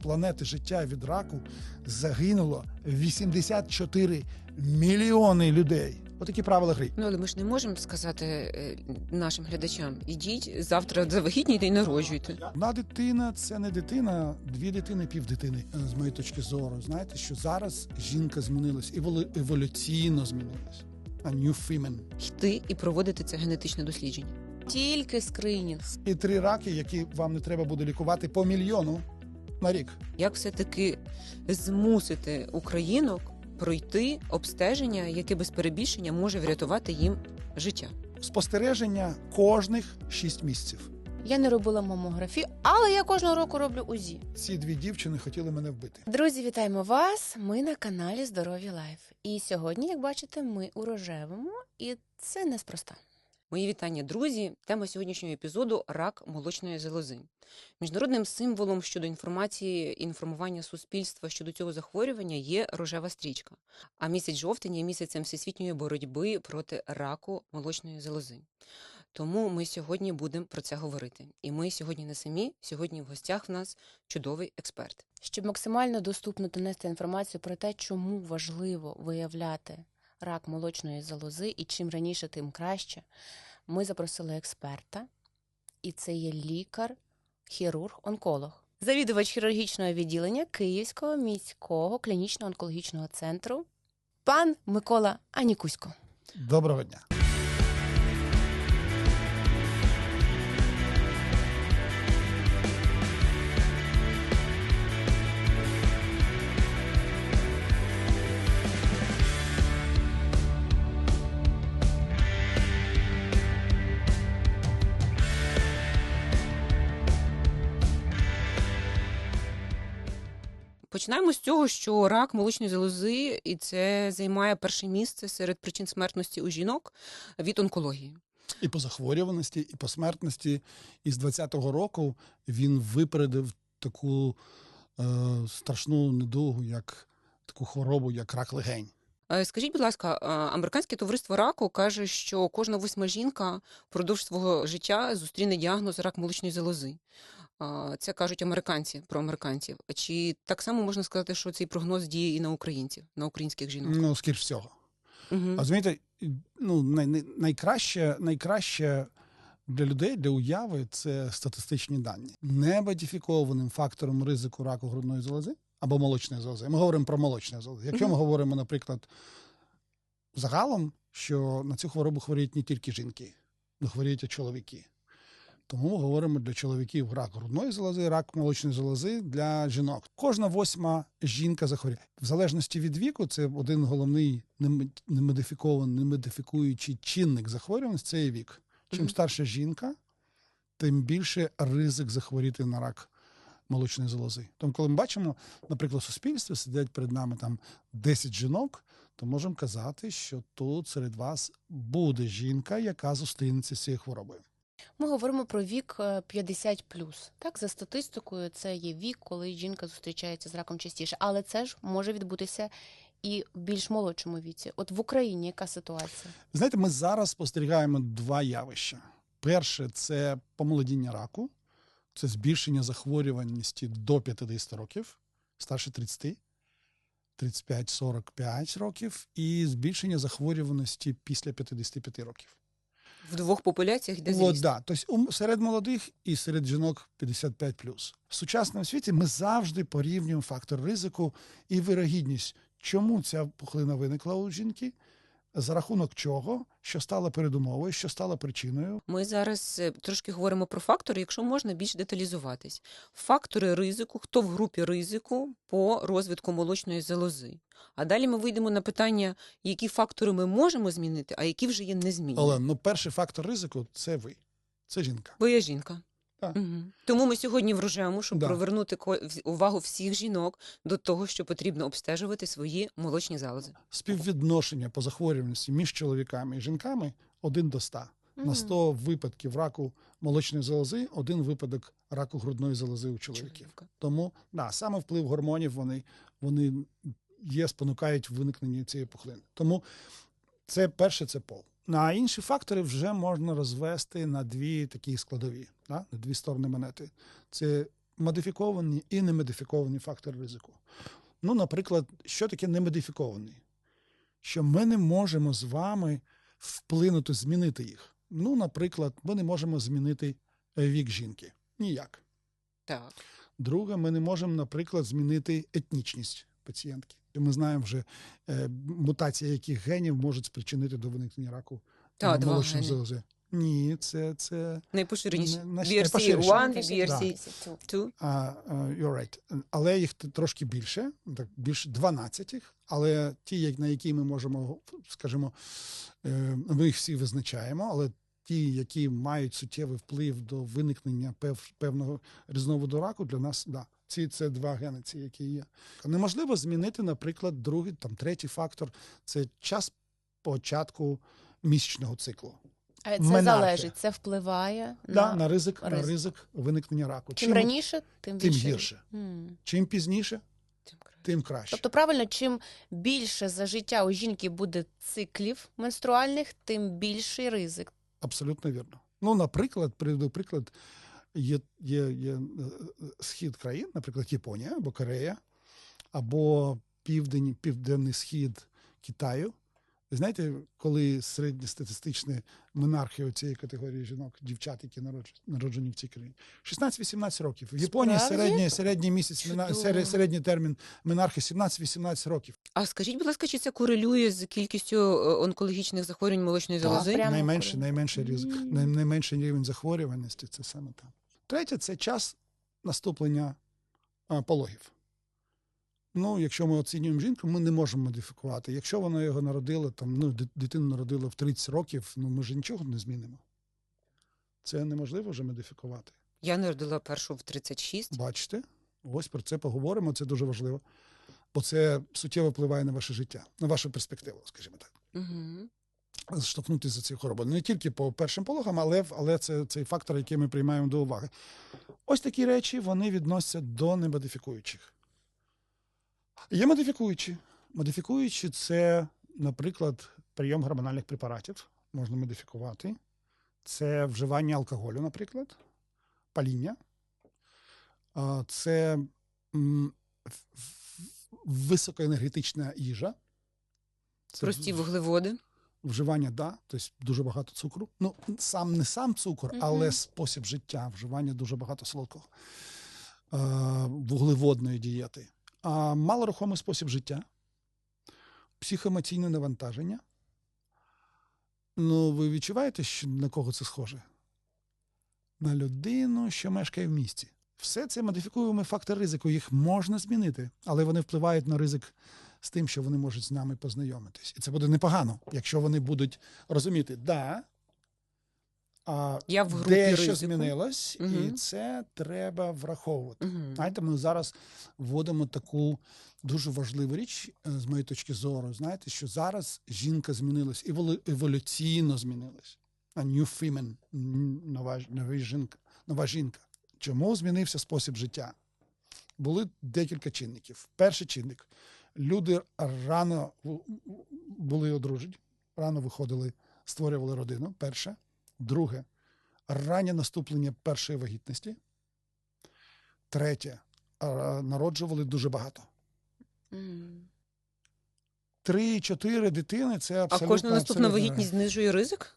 планети життя від раку загинуло 84 мільйони людей. Отакі правила гри. Ну, але ми ж не можемо сказати нашим глядачам: ідіть завтра завагітніте і народжуйте. Одна дитина – це не дитина, дві дитини – півдитини, з моєї точки зору. Знаєте, що зараз жінка змінилась, еволюційно змінилась. A new female. Йти і проводити це генетичне дослідження. Тільки скринінг. І 3 раки, які вам не треба буде лікувати по мільйону на рік. Як все-таки змусити українок пройти обстеження, яке без перебільшення може врятувати їм життя? Спостереження кожних 6 місяців. Я не робила мамографію, але я кожного року роблю УЗІ. Ці 2 дівчини хотіли мене вбити. Друзі, вітаємо вас! Ми на каналі Здоров'я Лайф. І сьогодні, як бачите, ми у рожевому, і це неспроста. Мої вітання, друзі! Тема сьогоднішнього епізоду – рак молочної залози. Міжнародним символом щодо інформації і інформування суспільства щодо цього захворювання є рожева стрічка. А місяць жовтень є місяцем всесвітньої боротьби проти раку молочної залози. Тому ми сьогодні будемо про це говорити. І ми сьогодні не самі, сьогодні в гостях в нас чудовий експерт. Щоб максимально доступно донести інформацію про те, чому важливо виявляти рак молочної залози і чим раніше, тим краще, ми запросили експерта, і це є лікар, хірург-онколог, завідувач хірургічного відділення Київського міського клінічного онкологічного центру, пан Микола Анікусько. Доброго дня. Починаємо з цього, що рак молочної залози, і це займає перше місце серед причин смертності у жінок від онкології. І по захворюваності, і по смертності. І з 2020 року він випередив таку страшну недугу, як таку хворобу, як рак легень. Скажіть, будь ласка, Американське товариство раку каже, що кожна 8-ма жінка впродовж свого життя зустріне діагноз рак молочної залози. Це кажуть американці про американців. Чи так само можна сказати, що цей прогноз діє і на українців, на українських жінок? Ну, скоріш всього. Угу. А розумієте, ну, найкраще для людей, для уяви – це статистичні дані. Немодифікованим фактором ризику раку грудної залози або молочної залози. Ми говоримо про молочну залозу. Якщо ми говоримо, наприклад, загалом, що на цю хворобу хворіють не тільки жінки, але хворіють і чоловіки. Тому ми говоримо для чоловіків рак грудної залози, рак молочної залози для жінок. Кожна 8-ма жінка захворює. В залежності від віку, це один головний немодифікуючий чинник захворюваності – це є вік. Чим старша жінка, тим більше ризик захворіти на рак молочної залози. Тому коли ми бачимо, наприклад, в суспільстві сидять перед нами там 10 жінок, то можемо казати, що тут серед вас буде жінка, яка зустрінеться з цією хворобою. Ми говоримо про вік 50+. Так, за статистикою, це є вік, коли жінка зустрічається з раком частіше. Але це ж може відбутися і в більш молодшому віці. От в Україні яка ситуація? Знаєте, ми зараз спостерігаємо 2 явища. Перше – це помолодіння раку. Це збільшення захворюваності до 50 років, старше 30, 35-45 років, і збільшення захворюваності після 55 років. В двох популяціях йде зріст. Да. Тобто серед молодих і серед жінок 55+. В сучасному світі ми завжди порівнюємо фактор ризику і вирогідність. Чому ця пухлина виникла у жінки? За рахунок чого? Що стало передумовою? Що стало причиною? Ми зараз трошки говоримо про фактори, якщо можна більш деталізуватись. Фактори ризику, хто в групі ризику по розвитку молочної залози. А далі ми вийдемо на питання, які фактори ми можемо змінити, а які вже є незмінні. Але перший фактор ризику – це ви. Це жінка. Ви є жінка. Так. Угу. Тому ми сьогодні в рожевому, щоб Да. привернути увагу всіх жінок до того, що потрібно обстежувати свої молочні залози. Співвідношення по захворюваності між чоловіками і жінками 1 до 100. На 100 випадків раку молочної залози, 1 випадок раку грудної залози у чоловіків. Тому, саме вплив гормонів, вони спонукають виникнення цієї пухлини. Тому це перше – це пол. А інші фактори вже можна розвести на 2 такі складові, на 2 сторони монети. Це модифіковані і немодифіковані фактори ризику. Ну, наприклад, що таке немодифікований? Що ми не можемо з вами вплинути, змінити їх. Ну, наприклад, ми не можемо змінити вік жінки. Ніяк. Так. Друге, ми не можемо, наприклад, змінити етнічність пацієнтки. Ми знаємо вже, мутація яких генів можуть спричинити до виникнення раку Два молочної гени. залози. Ні, це Найпоширеніші. Версії найпоширеніші. 1 і версії 2. You're right. Але їх трошки більше, так, більше 12 їх, але ті, на які ми можемо, скажімо, ми їх всі визначаємо, але ті, які мають суттєвий вплив до виникнення певного різновиду раку, для нас, да. Це два гени, ці, які є. Неможливо змінити, наприклад, другий, там, третій фактор – це час початку місячного циклу. А це Менархія. залежить, це впливає На ризик виникнення раку. Чим раніше, тим тим більше. гірше. Чим пізніше, тим краще. Тобто, правильно, чим більше за життя у жінки буде циклів менструальних, тим більший ризик. Абсолютно вірно. Ну, наприклад, приведу приклад, є схід країн, наприклад, Японія або Корея, або південний схід Китаю. Ви знаєте, коли середньостатистичні менархи цієї категорії жінок, дівчат, які народжені в цій країні, 16-18 років. В Японії середній термін менархи 17-18 років. А скажіть, будь ласка, чи це корелює з кількістю онкологічних захворювань молочної залози? прямо Найменший ризик, найменший рівень захворюваності – це саме там. Третє – це час наступлення пологів. Ну, якщо ми оцінюємо жінку, ми не можемо модифікувати. Якщо вона його народила, дитину народила в 30 років, ми ж нічого не змінимо. Це неможливо вже модифікувати. Я народила першу в 36. Бачите? Ось про це поговоримо, це дуже важливо. Бо це суттєво впливає на ваше життя, на вашу перспективу, скажімо так. Угу. Штовхнутися за ці хвороби. Не тільки по першим пологам, але це цей фактор, який ми приймаємо до уваги. Ось такі речі, вони відносяться до немодифікуючих. Є модифікуючі. Модифікуючі – це, наприклад, прийом гормональних препаратів. Можна модифікувати. Це вживання алкоголю, наприклад, паління. Це високоенергетична їжа. Це Прості вуглеводи. Вживання, да, тобто дуже багато цукру. Ну, не сам цукор, але спосіб життя, вживання дуже багато солодкого. Вуглеводної дієти. Малорухомий спосіб життя, психоемоційне навантаження. Ну, ви відчуваєте, що на кого це схоже? На людину, що мешкає в місті. Все це модифікуємо фактори ризику, їх можна змінити, але вони впливають на ризик з тим, що вони можуть з нами познайомитись. І це буде непогано, якщо вони будуть розуміти, Я в групі дещо ризику. змінилось, і це треба враховувати. Знаєте, ми зараз вводимо таку дуже важливу річ, з моєї точки зору, знаєте, що зараз жінка змінилась, еволюційно змінилась. New female, нова жінка. Чому змінився спосіб життя? Були декілька чинників. Перший чинник. Люди рано були одружені, рано виходили, створювали родину, перше. Друге, раннє наступлення першої вагітності. Третє, народжували дуже багато. 3-4 дитини – це абсолютно... А кожна наступна вагітність знижує ризик?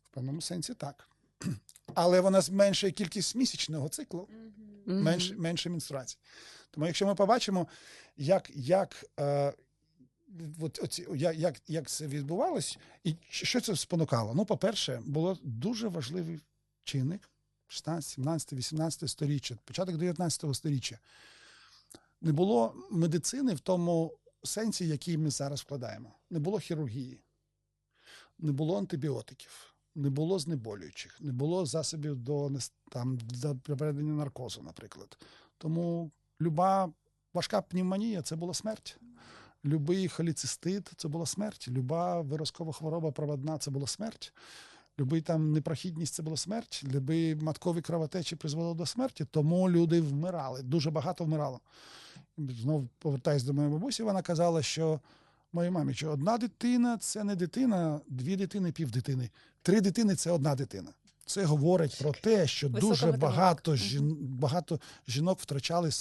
В певному сенсі так. Але вона зменшує кількість місячного циклу, менше менструацій. Тому якщо ми побачимо, як це відбувалось і що це спонукало. Ну, по-перше, було дуже важливий чинник 16, 17, 18 сторіччя, початок 19 сторіччя. Не було медицини в тому сенсі, який ми зараз вкладаємо. Не було хірургії, не було антибіотиків, не було знеболюючих, не було засобів для проведення наркозу, наприклад. Тому люба важка пневмонія – це була смерть. Любий холецистит – це була смерть. Люба виразкова хвороба проводна – це була смерть. Любий непрохідність – це була смерть. Любі маткові кровотечі призвело до смерті. Тому люди вмирали. Дуже багато вмирало. Знову повертаюсь до моєї бабусі, вона казала, що моїй мамі, що одна дитина – це не дитина, 2 дитини – півдитини. 3 дитини – це одна дитина. Це говорить про те, що Висока дуже математика. багато жінок втрачали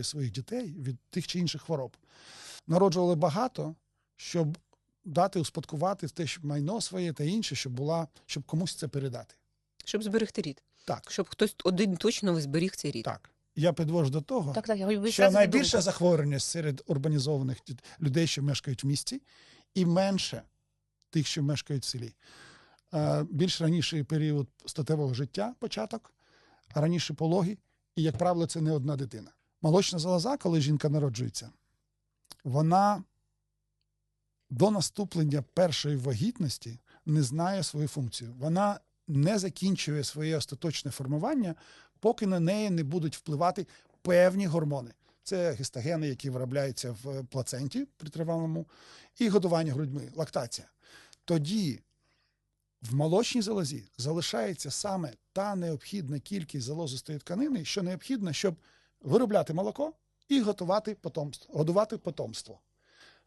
своїх дітей від тих чи інших хвороб. Народжували багато, щоб дати успадкувати те, що майно своє та інше, щоб комусь це передати. Щоб зберегти рід. Так, Щоб хтось один точно зберіг цей рід. так. Я підвожу до того, Так, я хочу що найбільша захворюваність серед урбанізованих людей, що мешкають в місті, і менше тих, що мешкають в селі. Більш раніший період статевого життя, початок, а раніше пологи, і, як правило, це не одна дитина. Молочна залоза, коли жінка народжується, вона до наступлення першої вагітності не знає свою функцію. Вона не закінчує своє остаточне формування, поки на неї не будуть впливати певні гормони. Це гістогени, які виробляються в плаценті при тривалому, і годування грудьми, лактація. Тоді в молочній залозі залишається саме та необхідна кількість залозистої тканини, що необхідна, щоб виробляти молоко і годувати потомство.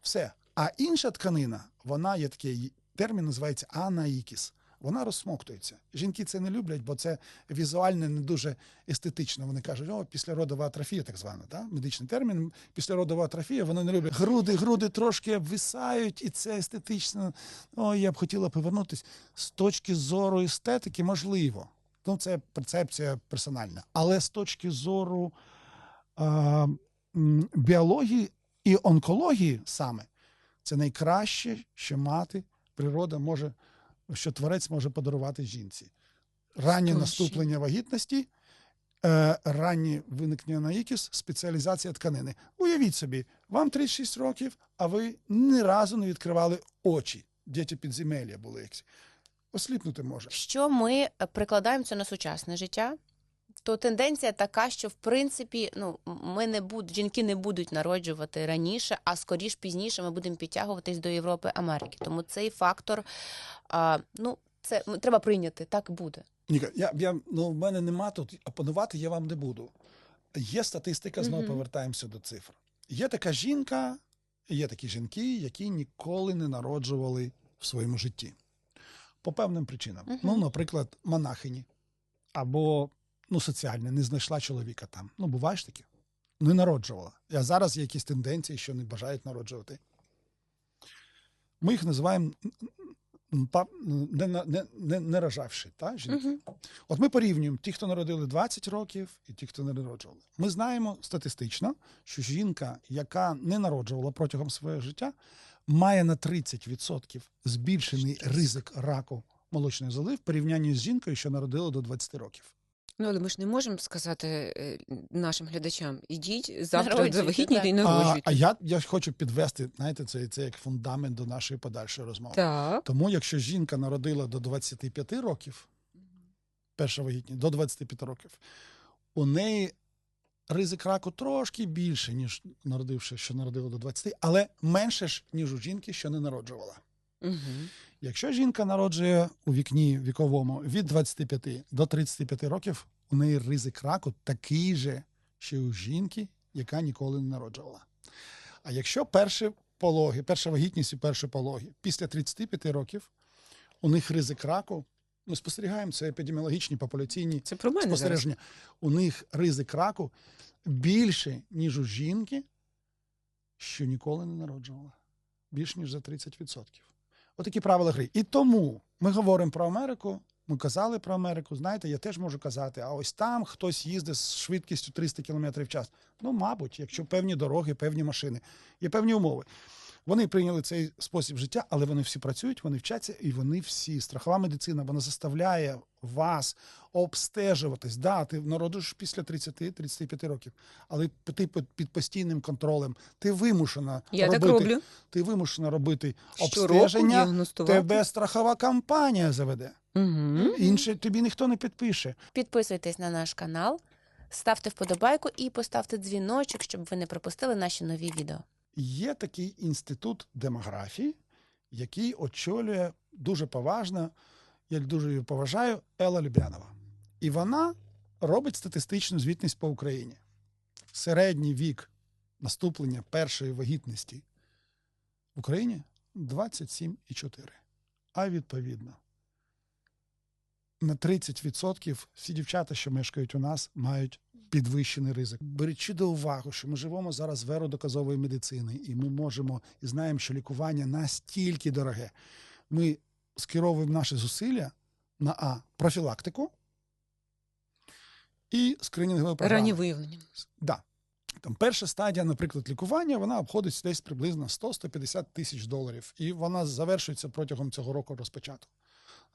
Все. А інша тканина, вона є такий термін, називається анаїкіс. Вона розсмоктується. Жінки це не люблять, бо це візуально не дуже естетично. Вони кажуть, післяродова атрофія, так звана, медичний термін. Післяродова атрофія, вони не люблять. Груди трошки обвисають, і це естетично. Я б хотіла повернутися. З точки зору естетики, можливо. Це перцепція персональна. Але з точки зору біології і онкології саме, це найкраще, що природа може, що творець може подарувати жінці. Раннє наступлення вагітності, раннє виникнення наїкіс, спеціалізація тканини. Уявіть собі, вам 36 років, а ви ні разу не відкривали очі. Діти підземелля були якісь. Осліпнути може. Що ми прикладаємо це на сучасне життя, то тенденція така, що в принципі жінки не будуть народжувати раніше, а скоріш пізніше ми будемо підтягуватись до Європи, Америки. Тому цей фактор, це треба прийняти, так буде. Ніка, в мене нема тут, опанувати я вам не буду. Є статистика, знову повертаємося до цифр. Є така жінка, є такі жінки, які ніколи не народжували в своєму житті. По певним причинам. Наприклад, монахині. Або соціальне, не знайшла чоловіка там. Буває ж таке. Не народжувала. А зараз є якісь тенденції, що не бажають народжувати. Ми їх називаємо не рожавши, жінки. От ми порівнюємо ті, хто народили 20 років, і ті, хто не народжували. Ми знаємо статистично, що жінка, яка не народжувала протягом свого життя, має на 30% збільшений ризик раку молочної залози в порівнянні з жінкою, що народила до 20 років. Але ми ж не можемо сказати нашим глядачам, ідіть завтра завагітніти і народжуйте. А я хочу підвести, знаєте, це як фундамент до нашої подальшої розмови. Так. Тому якщо жінка народила до 25 років, перша вагітність, до 25 років, у неї ризик раку трошки більше, ніж що народила до 20, але менше ж, ніж у жінки, що не народжувала. Якщо жінка народжує у вікні віковому від 25 до 35 років, у неї ризик раку такий же, що у жінки, яка ніколи не народжувала. А якщо перша вагітність і перші пологи після 35 років, у них ризик раку, ми спостерігаємо, це епідеміологічні, популяційні спостереження, у них ризик раку більше, ніж у жінки, що ніколи не народжувала. Більше, ніж за 30%. Отакі правила гри. І тому ми говоримо про Америку, ми казали про Америку, знаєте, я теж можу казати, а ось там хтось їздить з швидкістю 300 км в час. Мабуть, якщо певні дороги, певні машини, є певні умови. Вони прийняли цей спосіб життя, але вони всі працюють, вони вчаться, і вони всі. Страхова медицина, вона заставляє вас обстежуватись. Да, ти народиш після 30-35 років, але ти під постійним контролем. Ти вимушена Ти вимушена робити обстеження, тебе страхова компанія заведе. Інше тобі ніхто не підпише. Підписуйтесь на наш канал, ставте вподобайку і поставте дзвіночок, щоб ви не пропустили наші нові відео. Є такий інститут демографії, який очолює дуже поважно, я дуже її поважаю, Елла Любянова. І вона робить статистичну звітність по Україні. Середній вік наступлення першої вагітності в Україні 27,4. А відповідно, на 30% всі дівчата, що мешкають у нас, мають підвищений ризик. Беручи до уваги, що ми живемо зараз в еру доказової медицини, і ми можемо і знаємо, що лікування настільки дороге, ми скеровуємо наші зусилля на профілактику і скринінгову програму. Раннє виявлення. Да. Там перша стадія, наприклад, лікування, вона обходить десь приблизно 100-150 тисяч доларів. І вона завершується протягом цього року розпочатку.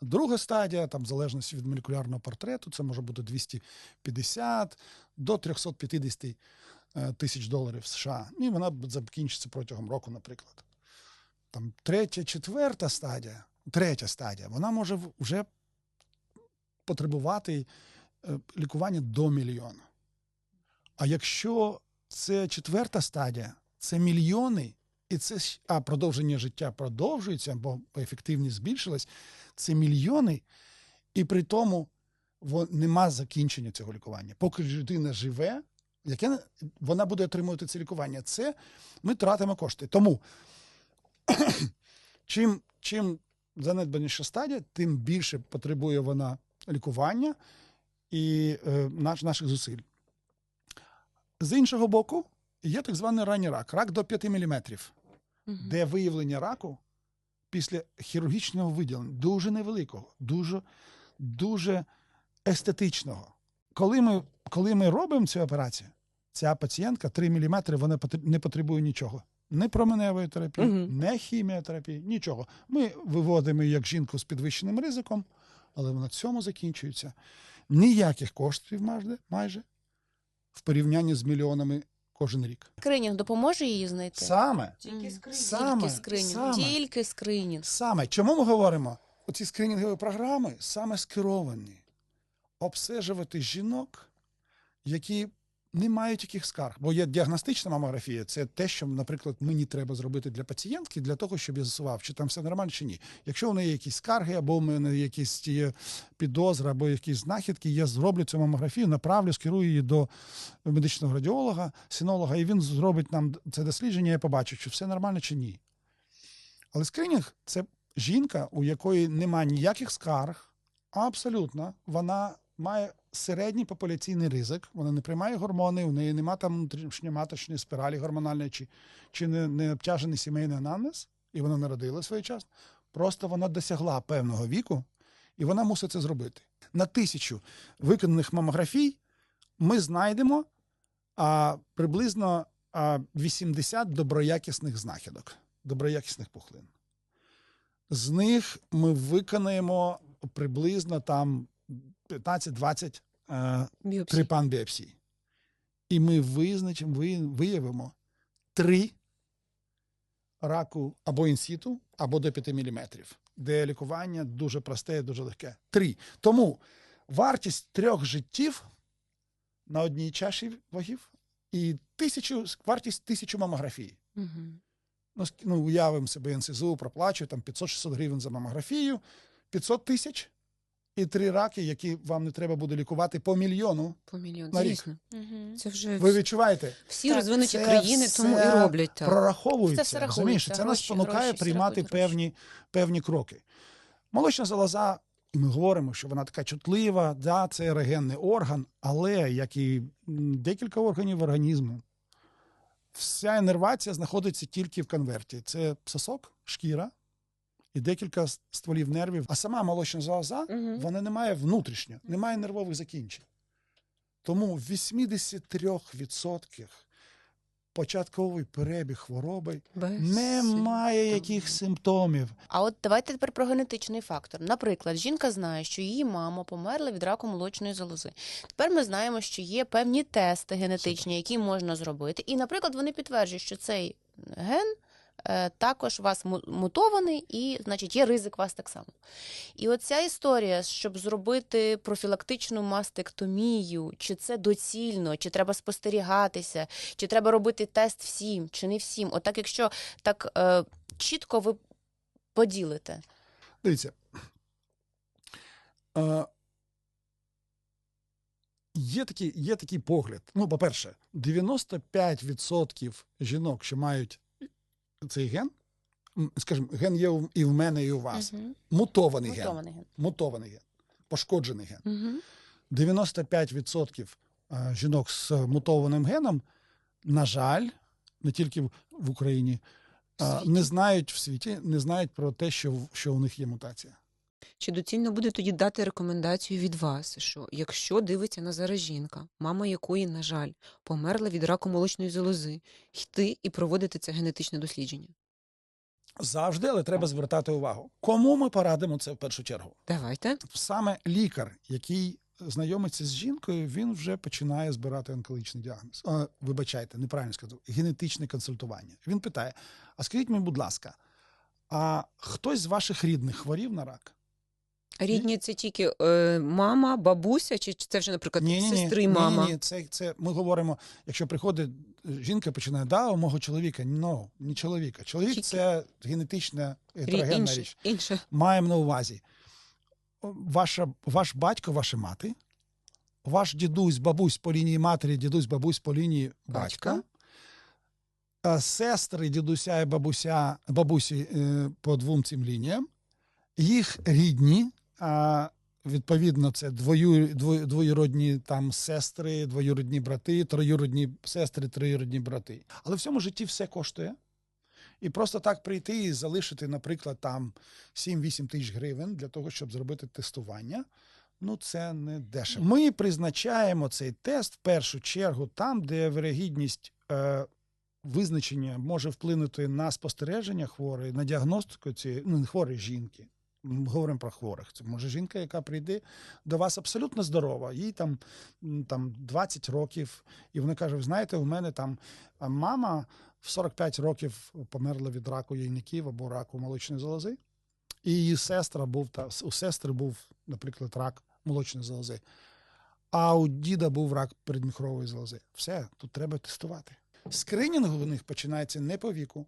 Друга стадія, там, в залежності від молекулярного портрету, це може бути 250 до 350 тисяч доларів США. І вона закінчиться протягом року, наприклад. Там третя стадія, вона може вже потребувати лікування до мільйона. А якщо це четверта стадія, це мільйони, і це, продовження життя продовжується, бо ефективність збільшилась, це мільйони, і при тому нема закінчення цього лікування. Поки людина живе, вона буде отримувати це лікування. Це ми тратимо кошти. Тому чим занедбаніша стадія, тим більше потребує вона лікування і наших зусиль. З іншого боку, є так званий ранній рак до 5 мм, де виявлення раку після хірургічного виділення, дуже невеликого, дуже естетичного. Коли ми робимо цю операцію, ця пацієнтка 3 мм, вона не потребує нічого. Не променевої терапії, не хіміотерапії, нічого. Ми виводимо її як жінку з підвищеним ризиком, але на цьому закінчується. Ніяких коштів майже в порівнянні з мільйонами кожен рік. Скринінг допоможе її знайти? Тільки скринінг. Саме. Чому ми говоримо? Оці скринінгові програми саме скеровані обстежувати жінок, які не мають яких скарг. Бо є діагностична мамографія, це те, що, наприклад, мені треба зробити для пацієнтки, для того, щоб я з'ясував, чи там все нормально, чи ні. Якщо у неї є якісь скарги, або у мене якісь підозри, або якісь знахідки, я зроблю цю мамографію, направлю, скерую її до медичного радіолога, синолога, і він зробить нам це дослідження, я побачу, чи все нормально, чи ні. Але скринінг – це жінка, у якої немає ніяких скарг, абсолютно, вона має середній популяційний ризик, вона не приймає гормони, у неї немає там внутрішньоматочної спіралі гормональної, чи не обтяжений сімейний анамнез, і вона народила своєчасно. Просто вона досягла певного віку, і вона мусить це зробити. На 1000 виконаних мамографій ми знайдемо приблизно 80 доброякісних знахідок, доброякісних пухлин. З них ми виконаємо приблизно там 15-20 трипан біопсій. І ми виявимо 3 раку або інсіту, або до 5 мм, де лікування дуже просте і дуже легке. 3. Тому вартість 3 життів на одній чаші вагів і вартість 1000 мамографій. Уявимо себе НСЗУ, проплачує там 500-600 гривень за мамографію, 500 тисяч і 3 раки, які вам не треба буде лікувати по мільйону на рік. Це вже ви відчуваєте? Всі розвинуті країни тому і роблять так. Прораховується, розумієш? Це нас спонукає приймати певні кроки. Молочна залоза, ми говоримо, що вона така чутлива, да, це ерогенний орган, але, як і декілька органів організму, вся іннервація знаходиться тільки в конверті. Це сосок, шкіра і декілька стволів нервів. А сама молочна залоза, вона не має внутрішньо, не має нервових закінчень. Тому в 83% початковий перебіг хвороби немає яких симптомів. А от давайте тепер про генетичний фактор. Наприклад, жінка знає, що її мама померла від раку молочної залози. Тепер ми знаємо, що є певні тести генетичні, які можна зробити. І, наприклад, вони підтверджують, що цей ген також у вас мутований і, значить, є ризик у вас так само. І оця історія, щоб зробити профілактичну мастектомію, чи це доцільно, чи треба спостерігатися, чи треба робити тест всім, чи не всім. Отак, якщо так чітко ви поділите. Дивіться, є такий погляд. Ну, по-перше, 95% жінок, що мають цей ген, скажімо, ген є і в мене, і у вас. Мутований ген. пошкоджений ген. Угу. 95% жінок з мутованим геном, на жаль, не тільки в Україні, не знають в світі, не знають про те, що у них є мутація. Чи доцільно буде тоді дати рекомендацію від вас, що якщо дивиться на зараз жінка, мама якої, на жаль, померла від раку молочної залози, йти і проводити це генетичне дослідження? Завжди, але треба звертати увагу. Кому ми порадимо це в першу чергу? Давайте. Саме лікар, який знайомиться з жінкою, він вже починає збирати онкологічний діагноз. Вибачайте, неправильно сказав. Генетичне консультування. Він питає, а скажіть мені, будь ласка, а хтось з ваших рідних хворів на рак? Рідні це тільки мама, бабуся, чи це вже, наприклад, сестри, мама? Ні, це ми говоримо, якщо приходить жінка, починає, у мого чоловіка, не чоловіка. Чоловік – це генетична гетерогенна річ. Інше. Маємо на увазі. Ваш батько, ваша мати, ваш дідусь, бабусь по лінії матері, дідусь, бабусь по лінії батька, сестри дідуся і бабусі по двом цим лініям, їх рідні, відповідно, це двоюродні там сестри, двоюродні брати, троюродні сестри, троюродні брати. Але в цьому житті все коштує. І просто так прийти і залишити, наприклад, там 7-8 тисяч гривень для того, щоб зробити тестування, це не дешево. Ми призначаємо цей тест в першу чергу там, де вірогідність визначення може вплинути на спостереження хворої, на діагностику цієї, не хворої жінки. Ми говоримо про хворих. Це може жінка, яка прийде до вас абсолютно здорова, їй там 20 років, і вона каже, ви знаєте, у мене там мама в 45 років померла від раку яйників або раку молочної залози, і її у сестри був, наприклад, рак молочної залози, а у діда був рак передміхрової залози. Все, тут треба тестувати. Скринінг у них починається не по віку,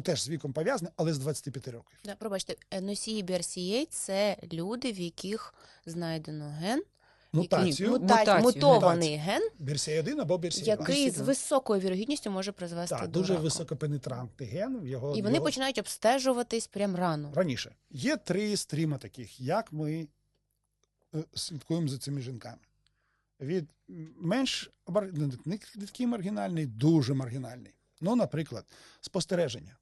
теж з віком пов'язане, але з 25 років. Пробачте, носії BRCA – це люди, в яких знайдено ген, Мутацію. мутований ген, BRCA1 або BRCA2. який з високою вірогідністю може призвести до дуже раку. високопенетрантний ген. І вони починають обстежуватись прямо рано. Раніше. Є 3 стріма таких, як ми слідкуємо за цими жінками. Від менш, не такий маргінальний, дуже маргінальний. Наприклад, спостереження.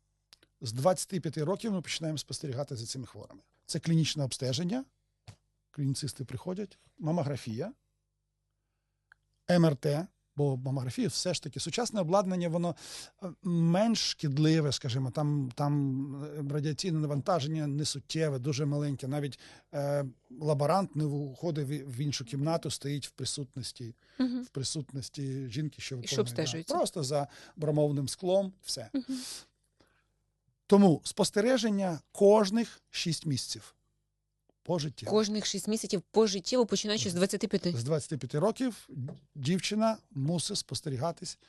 З 25 років ми починаємо спостерігати за цими хворими. Це клінічне обстеження, клініцисти приходять, мамографія, МРТ, бо мамографія все ж таки сучасне обладнання, воно менш шкідливе, скажімо, там радіаційне навантаження не суттєве, дуже маленьке. Навіть лаборант не виходить в іншу кімнату, стоїть в присутності жінки, що виконує. Просто за бромовним склом, все. Тому спостереження кожних 6 місяців. Пожиттєво. Кожних 6 місяців пожиттєво, починаючи з 25. З 25 років дівчина мусить спостерігатись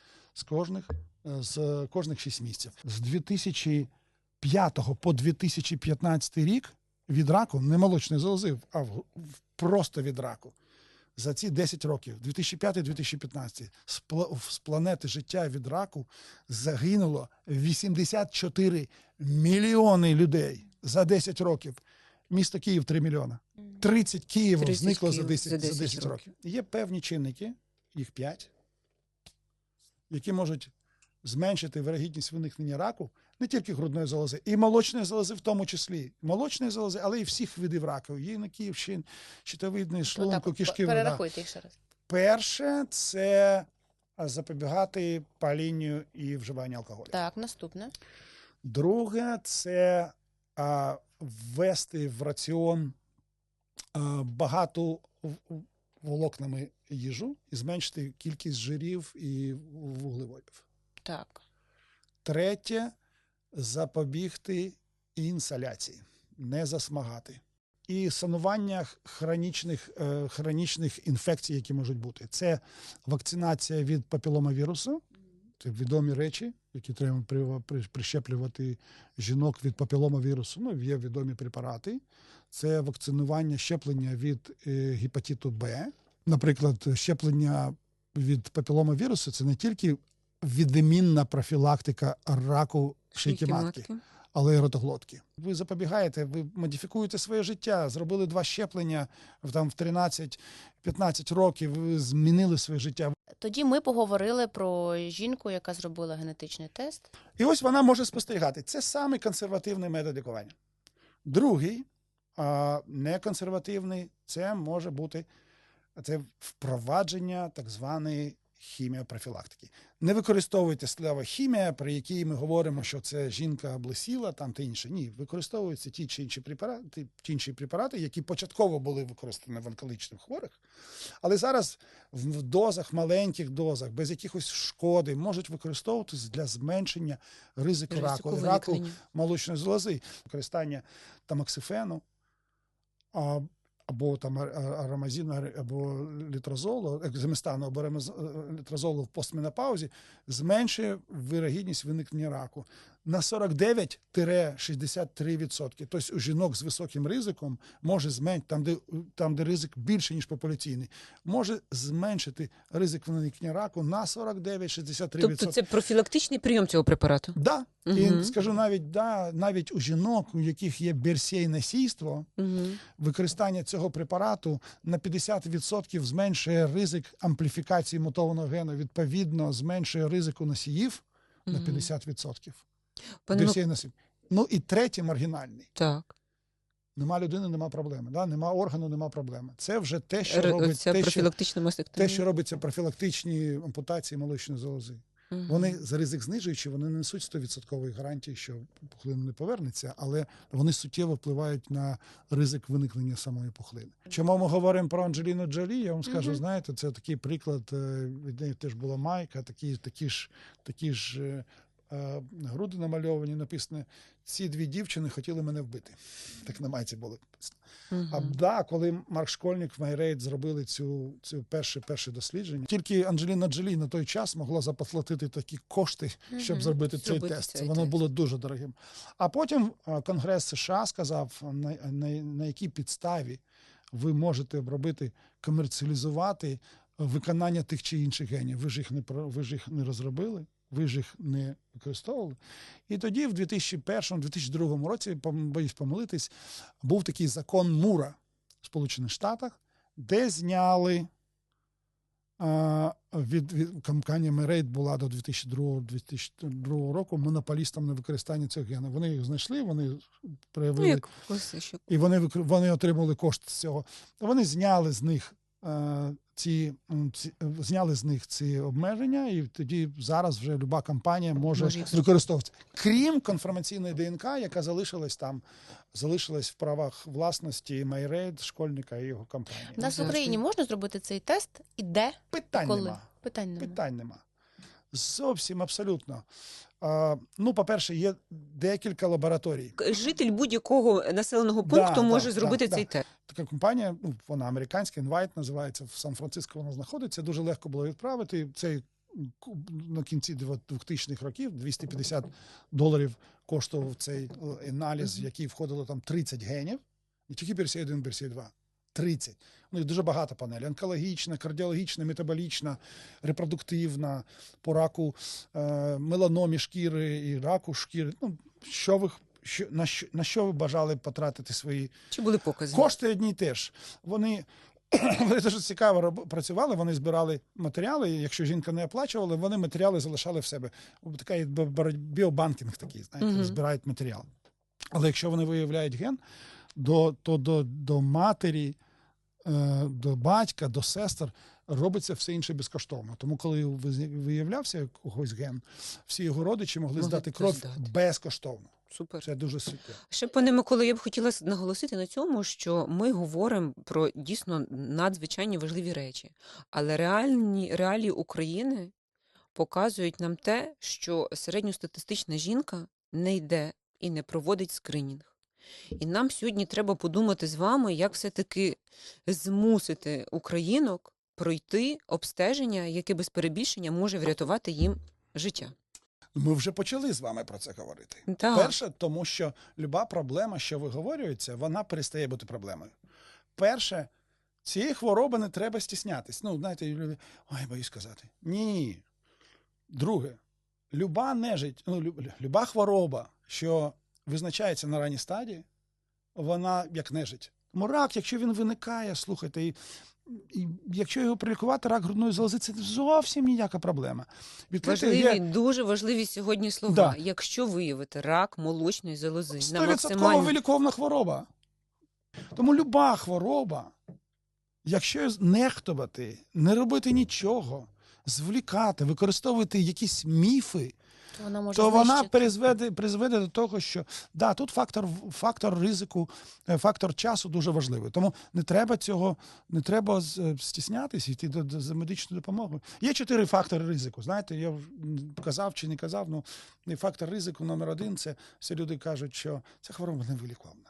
з кожних 6 місяців. З 2005 по 2015 рік від раку, не молочної залози, а просто від раку. За ці 10 років, 2005-2015, з планети життя від раку загинуло 84 мільйони людей за 10 років. Місто Київ – 3 мільйона. 30 Києвів зникло за 10 років. Є певні чинники, їх 5, які можуть зменшити вірогідність виникнення раку не тільки грудної залози, і молочної залози в тому числі. Молочної залози, але і всіх видів раку. Яйників, щитовидної, шлунку, кишківника. Перерахуйте їх ще раз. Перше – це запобігати палінню і вживанню алкоголю. Так, наступне. Друге – це ввести в раціон багато волокнами їжу і зменшити кількість жирів і вуглеводів. Так. Третє – запобігти інсоляції, не засмагати. І санування хронічних інфекцій, які можуть бути. Це вакцинація від папіломавірусу, це відомі речі, які треба прищеплювати жінок від папіломавірусу. Є відомі препарати. Це вакцинування, щеплення від гепатиту Б. Наприклад, щеплення від папіломавірусу – це не тільки відмінна профілактика раку шийки матки, але ротоглотки. Ви запобігаєте, ви модифікуєте своє життя, зробили 2 щеплення там, в 13-15 років, ви змінили своє життя. Тоді ми поговорили про жінку, яка зробила генетичний тест. І ось вона може спостерігати. Це самий консервативний метод лікування. Другий, неконсервативний, це може бути впровадження так званої хіміопрофілактики. Не використовуйте слово хімія, при якій ми говоримо, що це жінка облесіла, там та інше. Ні, використовуються ті чи інші препарати, які початково були використані в онкологічних хворих, але зараз в дозах, маленьких дозах, без якихось шкоди, можуть використовуватися для зменшення ризику раку молочної залози. Використання тамоксифену, або там аромазину, або літрозолу, екземестану, або літрозолу в постменопаузі, зменшує вирогідність виникнення раку на 49-63%. Тобто у жінок з високим ризиком може зменшити, там, де ризик більше, ніж популяційний, може зменшити ризик виникнення раку на 49-63%. Тобто це профілактичний прийом цього препарату? Да. І скажу навіть у жінок, у яких є берсій-насійство, використання цього препарату на 50% зменшує ризик ампліфікації мутованого гену, відповідно зменшує ризику носіїв на 50%. Ну і третє маргінальний. Так. Нема людини, нема проблеми. Да? Нема органу, нема проблеми. Це вже те, що робить те, що робиться профілактичні ампутації молочної залози. Вони за ризик знижуючи, вони не несуть 100% гарантії, що пухлина не повернеться, але вони суттєво впливають на ризик виникнення самої пухлини. Чому ми говоримо про Анджеліну Джолі? Я вам скажу, знаєте, це такий приклад, від неї теж була майка, такі ж груди намальовані, написано, ці 2 дівчини хотіли мене вбити. Так на майці було написано. Коли Марк Школьник в Майрейд зробили цю перше дослідження, тільки Анджеліна Джолі на той час могла заплатити такі кошти, щоб зробити цей тест. Воно було дуже дорогим. А потім Конгрес США сказав, на якій підставі ви можете обробити, комерціалізувати виконання тих чи інших генів. Ви ж їх не розробили. Ви ж їх не використовували. І тоді в 2001-2002 році, боюсь помилитись, був такий закон Мура в Сполучених Штатах, де зняли компанія Мерейд була до 2002 року монополістом на використання цих генів. Вони їх знайшли, вони проявили, і вони отримали кошти з цього. Вони зняли з них ці обмеження, і тоді зараз вже люба компанія може використовувати. Крім конформаційної ДНК, яка залишилась в правах власності Майрейд, Школьника і його компанії. У нас в Україні можна зробити цей тест? І де? Питань нема. Зовсім абсолютно. По-перше, є декілька лабораторій. Житель будь-якого населеного пункту може зробити цей тест. Така компанія, вона американська, Invite називається, в Сан-Франциско вона знаходиться, дуже легко було відправити. Цей на кінці 2000-х років $250 коштував цей аналіз, в який входило там 30 генів, не тільки BRCA1, BRCA2, 30. Ну, дуже багато панелей. Онкологічна, кардіологічна, метаболічна, репродуктивна, по раку меланомі шкіри і раку шкіри. Ну, на що ви бажали потратити свої Чи були покази? Кошти одні й теж. Вони дуже цікаво працювали, вони збирали матеріали, якщо жінка не оплачувала, вони матеріали залишали в себе. Такий біобанкінг такий, знаєте, збирають матеріал. Але якщо вони виявляють ген, то до матері, до батька, до сестер робиться все інше безкоштовно. Тому коли виявлявся когось ген, всі його родичі могли здати кров безкоштовно. Супер. Це дуже суттєво. Ще, пане Миколо, я б хотіла наголосити на цьому, що ми говоримо про дійсно надзвичайно важливі речі. Але реалії України показують нам те, що середньостатистична жінка не йде і не проводить скринінг. І нам сьогодні треба подумати з вами, як все-таки змусити українок пройти обстеження, яке без перебільшення може врятувати їм життя. Ми вже почали з вами про це говорити. Так. Перше, тому що люба проблема, що виговорюється, вона перестає бути проблемою. Перше, цієї хвороби не треба стіснятись. Ну, знаєте, боюсь сказати. Ні. Друге, люба нежить, люба хвороба, що визначається на ранній стадії, вона як нежить. Тому рак, якщо він виникає, слухайте, і якщо його пролікувати, рак грудної залози, це зовсім ніяка проблема. Важливі, дуже важливі сьогодні слова. Да. Якщо виявити рак молочної залози на 100% максимально... виліковна хвороба. Тому люба хвороба, якщо нехтувати, не робити нічого, зволікати, використовувати якісь міфи, то вона призведе до того, що да, тут фактор ризику, фактор часу дуже важливий. Тому не треба стіснятися, йти за медичною допомогою. Є 4 фактори ризику. Знаєте, я казав чи не казав, ну фактор ризику номер 1 – це всі люди кажуть, що ця хвороба невиліковна.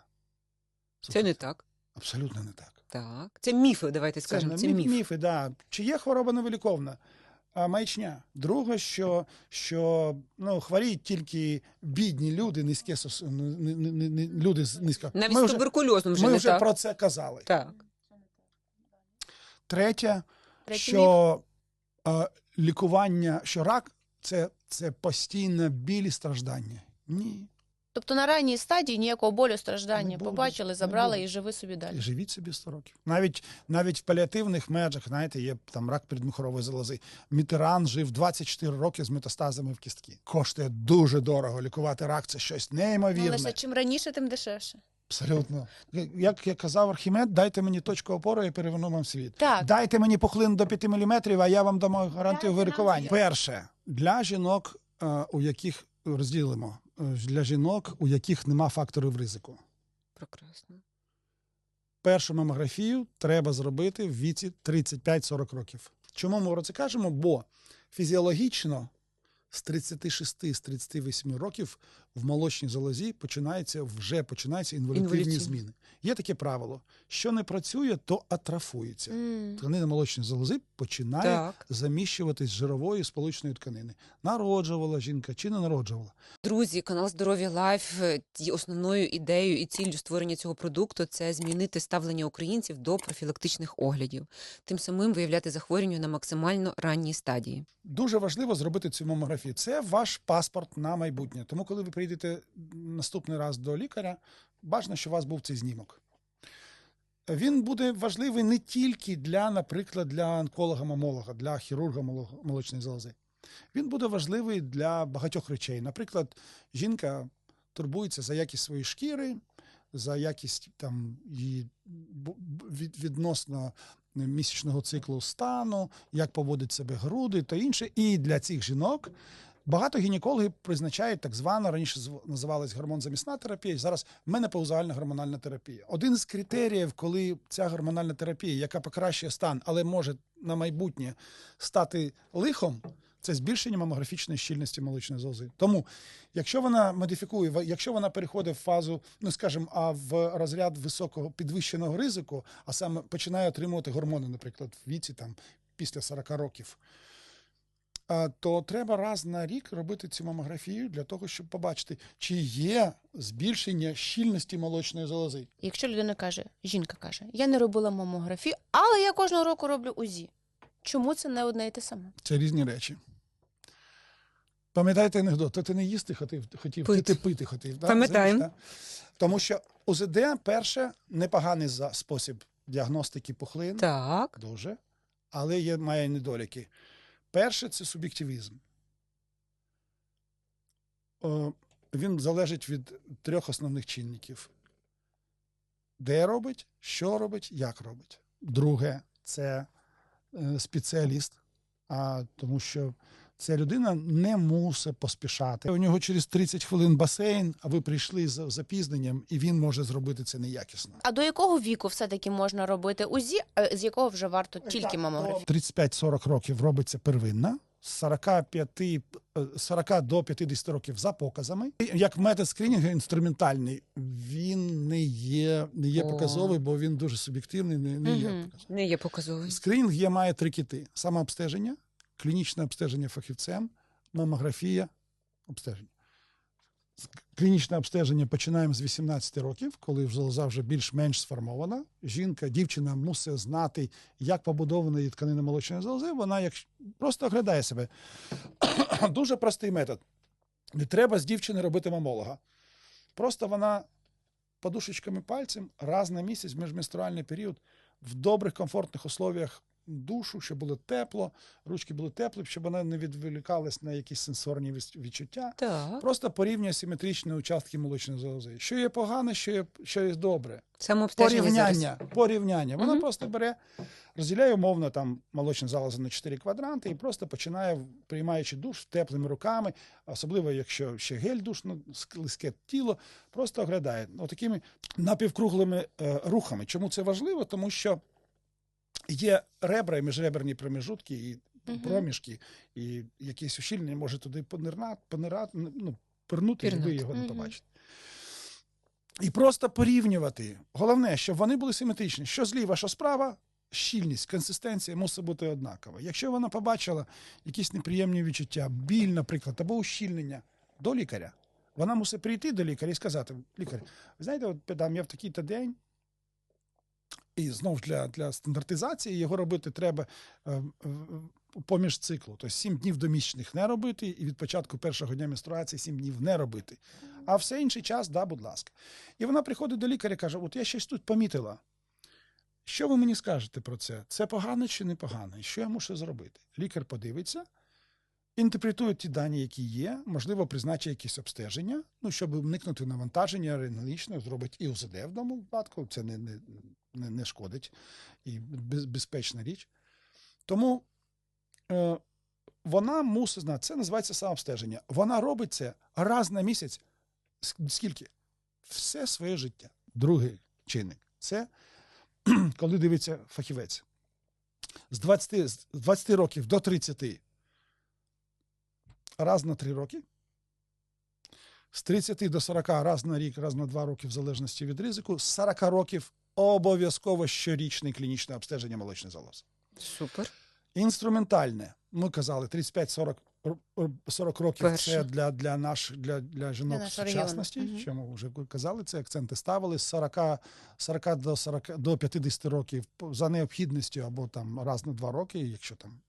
Це не так. Абсолютно не так. Так. Це міфи, давайте скажемо. Це міфи, да. Чи є хвороба невиліковна? Маячня. Друге, що хворіють тільки бідні люди, люди з низько. Навіть з туберкульозом вже ми не вже так. про це казали. Так. Третє, що лікування, що рак це постійне біль і страждання. Ні. Тобто на ранній стадії ніякого болю, страждання Не буде, побачили, не забрали буде. і живи собі далі. І живіть собі 100 років. Навіть в паліативних межах, знаєте, є там рак передміхорової залози. Мітеран жив 24 роки з метастазами в кістки. Коштує дуже дорого. Лікувати рак – це щось неймовірне. Леся, чим раніше, тим дешевше. Абсолютно. Як казав Архімед, дайте мені точку опори і переверну вам світ. Так. Дайте мені пухлину до 5 мм, а я вам дам гарантію вилікування. Перше, для жінок, у яких розділимо, для жінок, у яких нема факторів ризику. Прекрасно. Першу мамографію треба зробити в віці 35-40 років. Чому ми про це кажемо? Бо фізіологічно з 36-38 років в молочній залозі починаються інволютивні зміни. Є таке правило, що не працює, то атрофується. Тканина молочної залози починає заміщуватись жировою сполучною тканини. Народжувала жінка чи не народжувала. Друзі, канал Здоров'я Лайф, основною ідеєю і ціллю створення цього продукту – це змінити ставлення українців до профілактичних оглядів. Тим самим виявляти захворювання на максимально ранній стадії. Дуже важливо зробити цю мамографію. Це ваш паспорт на майбутнє. Тому, коли ви приїдете наступний раз до лікаря, бажано, що у вас був цей знімок. Він буде важливий не тільки наприклад, для онколога-мамолога, для хірурга молочної залози. Він буде важливий для багатьох речей. Наприклад, жінка турбується за якість своєї шкіри, за якість її відносно місячного циклу стану, як поводить себе груди та інше. І для цих жінок багато гінекологів призначають так звану, раніше називалась гормонзамісна терапія, зараз менопаузальна гормональна терапія. Один з критеріїв, коли ця гормональна терапія, яка покращує стан, але може на майбутнє стати лихом, це збільшення мамографічної щільності молочної залози. Тому, якщо вона модифікує, якщо вона переходить в фазу, в розряд високого підвищеного ризику, а саме починає отримувати гормони, наприклад, в віці після 40 років, то треба раз на рік робити цю мамографію для того, щоб побачити, чи є збільшення щільності молочної залози. Якщо жінка каже, я не робила мамографію, але я кожного року роблю УЗІ. Чому це не одне і те саме? Це різні речі. Пам'ятаєте анекдот? То ти не їсти хотів, ти пити хотів. Пам'ятаємо. Тому що УЗД, перше, непоганий спосіб діагностики пухлин. Так. Дуже. Але має недоліки. Перше – це суб'єктивізм. Він залежить від 3 основних чинників. Де робить, що робить, як робить. Друге – це спеціаліст, тому що ця людина не мусить поспішати. У нього через 30 хвилин басейн, а ви прийшли з запізненням, і він може зробити це неякісно. А до якого віку все-таки можна робити УЗІ, а з якого вже варто тільки мамографію? 35-40 років робиться первинна, з 40 до 50 років за показами. Як метод скринінгу інструментальний, він не є показовий, бо він дуже суб'єктивний, Не є показовий. Скринінг має 3 кити. Самообстеження, клінічне обстеження фахівцем, мамографія, обстеження. Клінічне обстеження починаємо з 18 років, коли залоза вже більш-менш сформована. Дівчина мусить знати, як побудована її тканина молочної залози, вона просто оглядає себе. Дуже простий метод. Не треба з дівчини робити мамолога. Просто вона подушечками пальцем раз на місяць в міжменструальний період в добрих, комфортних условіях душу, щоб було тепло, ручки були теплі, щоб вона не відволікалась на якісь сенсорні відчуття. Так. Просто порівнює симетричні участки молочної залози. Що є погане, що є добре. Самообстеження зараз. Порівняння. Вона Мгм. просто бере, розділяє умовно там молочні залози на 4 квадранти і просто починає, приймаючи душ теплими руками, особливо якщо ще гель-душ, слизьке тіло, просто оглядає такими напівкруглими рухами. Чому це важливо? Тому що є ребра і міжреберні проміжутки, і проміжки, і якісь ущільнення може туди пирнути, і ви його не побачите. І просто порівнювати. Головне, щоб вони були симетричні. Що зліва, що справа, щільність, консистенція мусить бути однакова. Якщо вона побачила якісь неприємні відчуття, біль, наприклад, або ущільнення до лікаря, вона мусить прийти до лікаря і сказати: лікар, ви знаєте, от там я в такий-то день, і знову для стандартизації його робити треба поміж циклу. Тобто 7 днів домісячних не робити, і від початку першого дня менструації 7 днів не робити. А все інший час, да, будь ласка. І вона приходить до лікаря і каже: от я щось тут помітила. Що ви мені скажете про це? Це погано чи не погано? І що я мушу зробити? Лікар подивиться, інтерпретує ті дані, які є, можливо, призначить якісь обстеження, щоб уникнути навантаження рентгенологічного, зробить і УЗД в даному випадку, це не шкодить і безпечна річ. Тому вона мусить знати, це називається самообстеження. Вона робить це раз на місяць. Скільки? Все своє життя. Другий чинник – це коли дивиться фахівець. З 20 років до 30 раз на 3 роки, з 30 до 40 раз на рік, раз на 2 роки, в залежності від ризику, з 40 років обов'язково щорічне клінічне обстеження молочної залози. Супер. Інструментальне. Ми казали, 35-40 років Перше. це для жінок нашого сучасності. регіону. Чому вже казали, це акценти ставили. З 40 до 50 років за необхідністю або там раз на 2 роки, якщо там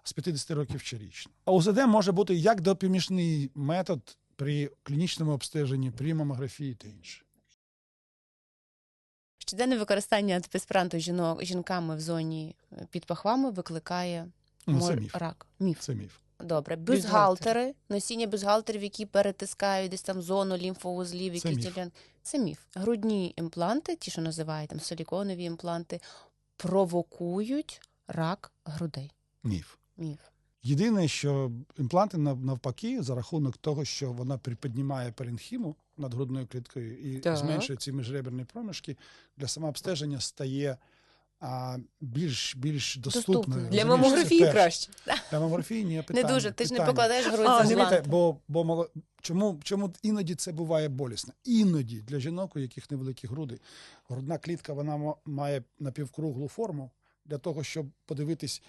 з 50 років щорічно. А УЗД може бути як допоміжний метод при клінічному обстеженні, при мамографії та інше. Щоденне використання антидепресанту жінками в зоні під пахвами викликає Це міф. рак. Міф. Це міф. Добре. Бюстгальтери, носіння бюстгальтерів, які перетискають десь там зону лімфовузлів, Це якісь міф. ділянки. Це міф. Грудні імпланти, ті, що називають там силіконові імпланти, провокують рак грудей. Міф. Міф. Єдине, що імпланти навпаки, за рахунок того, що вона піднімає паренхіму над грудною кліткою і Так. зменшує ці міжреберні проміжки, для самообстеження стає більш доступною. Для Розумієш, мамографії це перше. краще. Для мамографії ні, питання. Не дуже, ти ж не питання. покладеш грудь А, за Розумієте, імплант. чому іноді це буває болісно? Іноді для жінок, у яких невеликі груди, грудна клітка вона має напівкруглу форму для того, щоб подивитись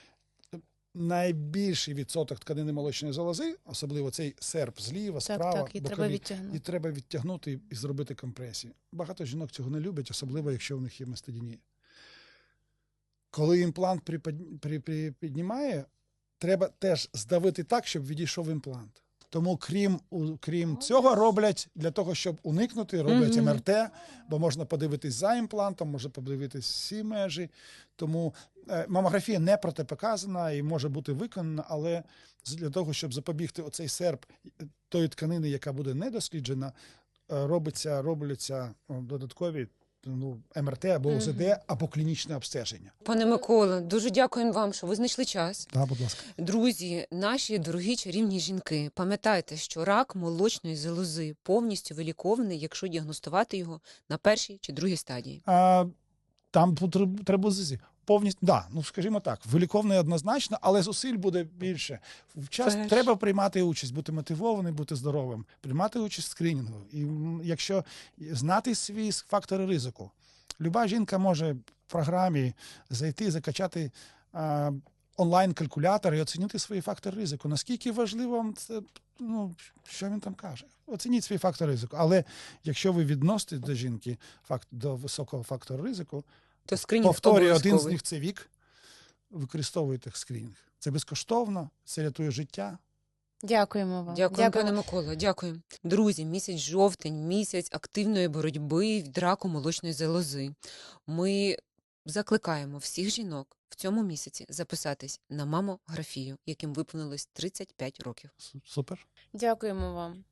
найбільший відсоток тканини молочної залози, особливо цей серп зліва, справа, Так, і треба бокові, відтягнути. і треба відтягнути і зробити компресію. Багато жінок цього не люблять, особливо якщо у них є мастодінія. Коли імплант піднімає, треба теж здавити так, щоб відійшов імплант. Тому крім цього роблять, для того, щоб уникнути, роблять МРТ, бо можна подивитись за імплантом, можна подивитись всі межі. Тому мамографія не протипоказана і може бути виконана, але для того, щоб запобігти оцей серп тої тканини, яка буде недосліджена, робляться додаткові МРТ або УЗД, або клінічне обстеження. Пане Миколо, дуже дякуємо вам, що ви знайшли час. Так, будь ласка. Друзі, наші дорогі чарівні жінки, пам'ятайте, що рак молочної залози повністю вилікований, якщо діагностувати його на першій чи другій стадії. Там треба повністю, скажімо так, виліковний однозначно, але зусиль буде більше. Треба приймати участь, бути мотивованим, бути здоровим, приймати участь в скринінгу. І якщо знати свої фактори ризику, люба жінка може в програмі зайти, закачати онлайн-калькулятор і оцінити свої фактори ризику. Наскільки важливо вам це, що він там каже? Оцініть свій фактор ризику. Але якщо ви відносите до жінки до високого фактору ризику, То скринінг повторюю, один з обов'язковий. них – це вік. Використовуйте скринінг. Це безкоштовно, це рятує життя. Дякуємо вам. Дякую, пане Микола, дякую. Друзі, місяць жовтень, місяць активної боротьби від раку молочної залози. Ми закликаємо всіх жінок в цьому місяці записатись на мамографію, яким виповнилось 35 років. Супер. Дякуємо вам.